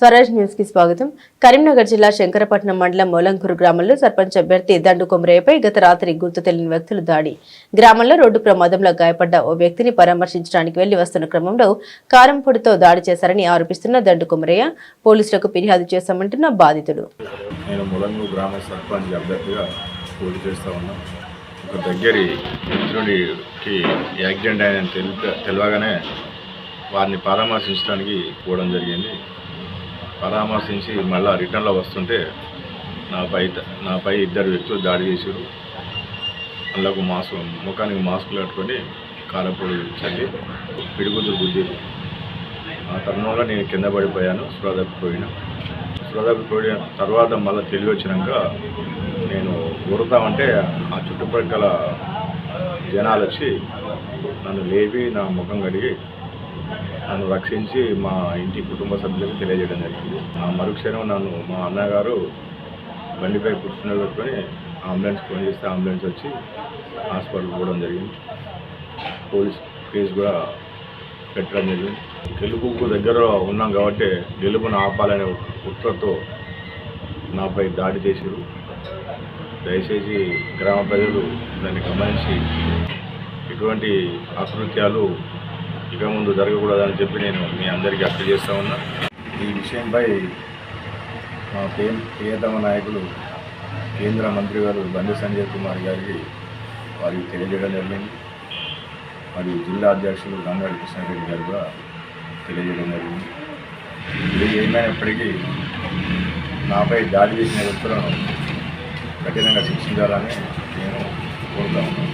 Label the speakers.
Speaker 1: Swaraj news కి స్వాగతం. కరీంనగర్ జిల్లా శంకరపట్నం మండలం మోలంకూరు గ్రామంలో సర్పంచ్ అభ్యర్థి దండు కొమరయ్యపై గత రాత్రి గుర్తు తెలియని వ్యక్తులు దాడి. గ్రామంలో రోడ్డు ప్రమాదంలో గాయపడ్డ ఓ వ్యక్తిని పరామర్శించడానికి వెళ్లి వస్తున్న క్రమంలో కారంపొడితో దాడి చేశారని ఆరోపిస్తున్న దండు కొమరయ్య పోలీసులకు ఫిర్యాదు చేశామంటున్న బాధితుడు.
Speaker 2: నేను మోలంకూరు గ్రామ సర్పంచ్ అభ్యర్థిగా పోటీ చేస్తా ఉన్నా. ఒక దగ్గరి మిత్రుడికి యాక్సిడెంట్ అయిన తెలియగానే వారిని పరామర్శించడానికి పోవడం జరిగింది. పరామర్శించి మళ్ళీ రిటర్న్లో వస్తుంటే నాపై ఇద్దరు వ్యక్తులు దాడి చేశారు. వాళ్ళకు ముఖానికి మాస్కులు కట్టుకొని కారపొడి చల్లి పిడిగుద్దులు గుద్దారు. ఆ తరుణంలో నేను కింద పడిపోయాను. స్పృహ తప్పిపోయిన తర్వాత మళ్ళీ తెలివి వచ్చినాక నేను ఊరుతామంటే ఆ చుట్టుపక్కల జనాలు వచ్చి నన్ను లేపి నా ముఖం కడిగి నన్ను రక్షించి మా ఇంటి కుటుంబ సభ్యులకు తెలియజేయడం జరిగింది. ఆ మరుక్షణం నన్ను మా అన్నగారు బండిపై కూర్చుని పెట్టుకొని అంబులెన్స్ ఫోన్ చేస్తే అంబులెన్స్ వచ్చి హాస్పిటల్కి పోవడం జరిగింది. పోలీస్ కేసు కూడా పెట్టడం జరిగింది. గెలుపుకు దగ్గర ఉన్నాం కాబట్టి గెలుపును ఆపాలనే కుట్రతో నాపై దాడి చేశారు. దయచేసి గ్రామ ప్రజలు దాన్ని గమనించి ఇటువంటి అకృత్యాలు ఇక ముందు జరగకూడదని చెప్పి నేను మీ అందరికీ అప్పీల్ చేస్తూ ఉన్నా. ఈ విషయంపై మా ప్రియతమ నాయకులు కేంద్ర మంత్రి గారు బండి సంజయ్ కుమార్ గారికి వారికి తెలియజేయడం జరిగింది. మరియు జిల్లా అధ్యక్షులు గంగాడి కృష్ణారెడ్డి గారు కూడా తెలియజేయడం జరిగింది. ఇది ఏమైనప్పటికీ నాపై దాడి చేసిన వ్యక్తులను కఠినంగా శిక్షించాలని నేను కోరుతా ఉన్నాను.